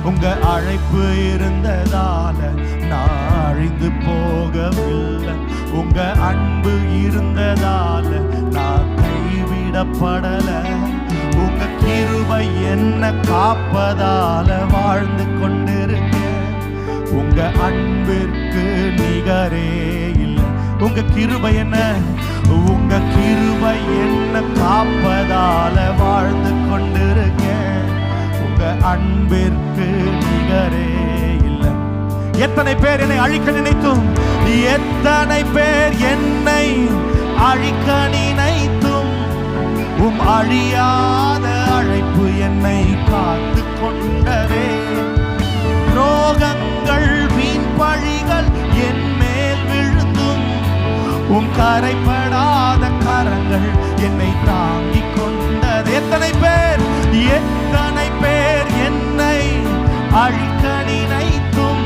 உங்க அழைப்பு இருந்ததால நான் அழிந்து போகவில்லை. உங்க அன்பு இருந்ததால நான் கைவிடப்படல. உங்க கிருபை என்ன காப்பதால வாழ்ந்து கொண்டிருக்கேன். உங்க அன்பிற்கு நிகரே இல்லை. உங்க கிருபை என்ன, உங்க கிருபை என்ன காப்பதால வாழ்ந்து கொண்டிருக்கேன். உங்க அன்பிற்கு நிகரே இல்லை. எத்தனை பேர் என்னை அழிக்க நினைத்தும், எத்தனை பேர் என்னை அழிக்க நினைத்தும், அழியாத அழைப்பு என்னை காத்து கொண்டதே. துரோகங்கள் வீண் பழிகள் என் மேல் விழுந்தும் கரைப்படாத கரங்கள் என்னை தாங்கிக் கொண்டது. எத்தனை பேர் என்னை அழிக்க நினைத்தும்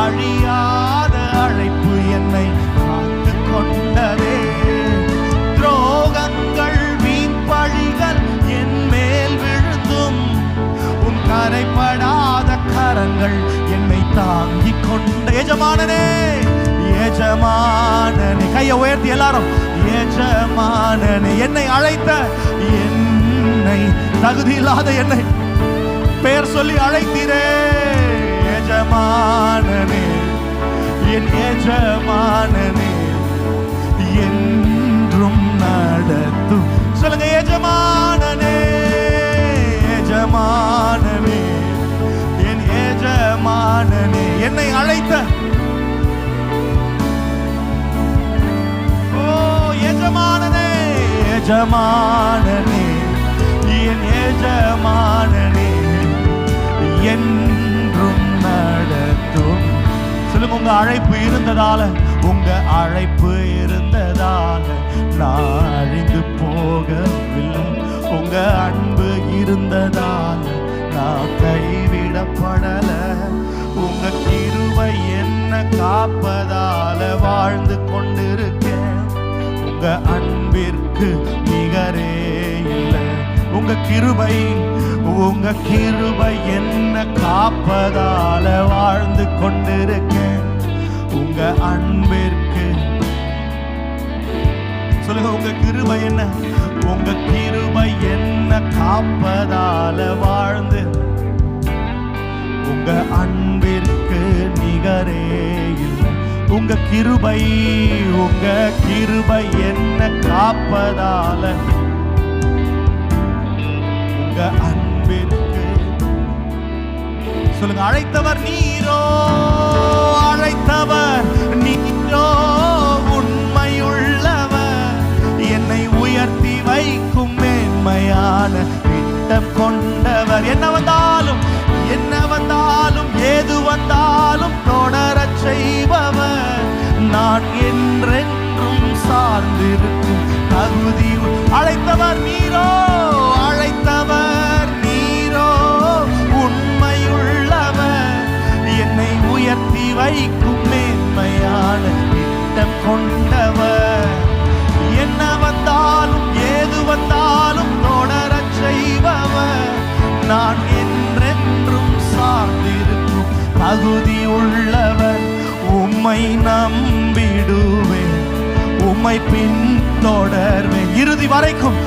அழியாத அழைப்பு என்னை காத்து கொண்டதே. துரோகங்கள் வீண் பழிகள் என் மேல் விழுந்தும் கரைப்படாத கரங்கள் என்னை தாங்கிக் கொண்ட எஜமானனே. எஜமானனே, கையை உயர்த்தி எல்லாரும், எஜமானனே, என்னை அழைத்த, என்னை தகுதி இல்லாத என்னை பெயர் சொல்லி அழைத்தீரே. எஜமானனே, என் எஜமானனே, என்றும் நடத்தும். சொல்லுங்க, எஜமானனே, எஜமானனே, என் எஜமானனே, என்னை அழைத்த, எஜமானனே, எஜமானனே, என் எஜமானனே, என்றும் நடத்தும். சொல்லுங்க, உங்க அழைப்பு இருந்ததால, உங்க அழைப்பு இருந்ததால நான் அழிந்து போகவில்லை. உங்க அன்பு இருந்ததால நான் கைவிடப்படல. உங்க கிருபை என்ன காப்பதால வாழ்ந்து கொண்டிருக்கேன். உங்க அன்பிற்கு நிகரே இல்லை. உங்க கிருபை என்ன காப்பதால வாழ்ந்து கொண்டிருக்கேன். உங்க அன்பிற்கு, சொல்லுங்க, உங்க கிருபை என்ன, உங்க கிருபை என்ன காப்பதால வாழ்ந்து, உங்க அன்பிற்கு நிகரே இல்லை. உங்க கிருபை என்ன காப்பதால, உங்க அன்பிற்கு, சொல்லுங்க, அழைத்தவர் நீரோ, அழைத்தவர் நீரோ, உண்மையுள்ளவர், என்னை உயர்த்தி வைக்கும் மேன்மையான திட்டம் கொண்டவர். என்ன வந்தாலும் ஏது வந்தாலும் தொடரச் செய்பவர், நான் என்றென்றும் சார்ந்திருக்கும் தகுதி. அழைத்தவர் நீரோ, அழைத்தவர் நீரோ, உண்மையுள்ளவர், என்னை உயர்த்தி வைக்கும் மேன்மையான திட்டம் கொண்டவர். என்ன வந்தாலும் ஏது வந்தாலும் தொடரச் செய்பவர், நான் என்றென்றும் சார்ந்திருக்கும் தகுதி உள்ளவர். உம்மை நம்பிடுவேன், உம்மை பின்தொடர்வேன் இறுதி வரைக்கும்,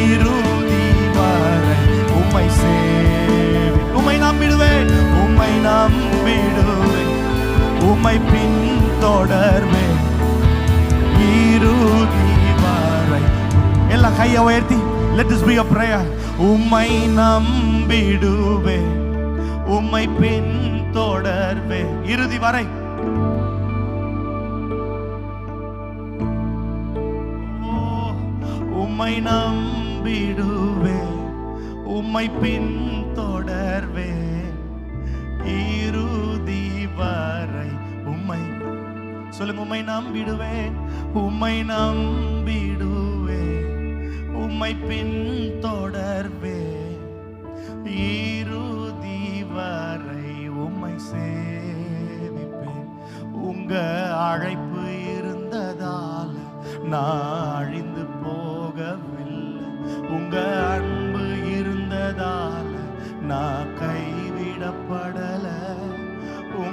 இறுதி வரை உம்மை சேவேன். உம்மை நம்பிடுவேன், உம்மை நம்பிடுவேன், உம்மை பின்தொடர்வேன் இறுதி வரை. எல்லாம் கையை உயர்த்தி, let this be a prayer. உம்மை நம்பிடுவேன், உம்மை பின்தொடர்வேன் இறுதி வரை. உம்மை நம்பிடுவேன், உம்மை பின்தொடர்வேன் இறுதி வரை. உம்மை, சொல்லுங்க, உம்மை நம்பிடுவேன், உம்மை நம்பிடுவேன், உம்மை பின்தொடர்வேன் இறுதி வரை உம்மை சேவிப்பேன். உங்க அழைப்பு இருந்ததால நான் அழிந்து போகவில்லை. உங்க அன்பு இருந்ததால நான் கைவிட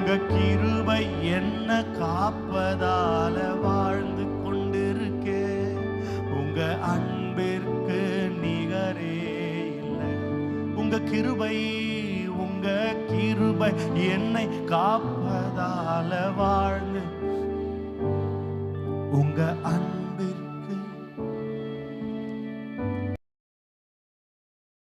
உங்க கிருபை என்ன காப்பதால வாழ்ந்து கொண்டிருக்கே. உங்க அன்பிற்கு நிகரே இல்லை. உங்க கிருபை என்னை காப்பதால வாழ்ந்து உங்க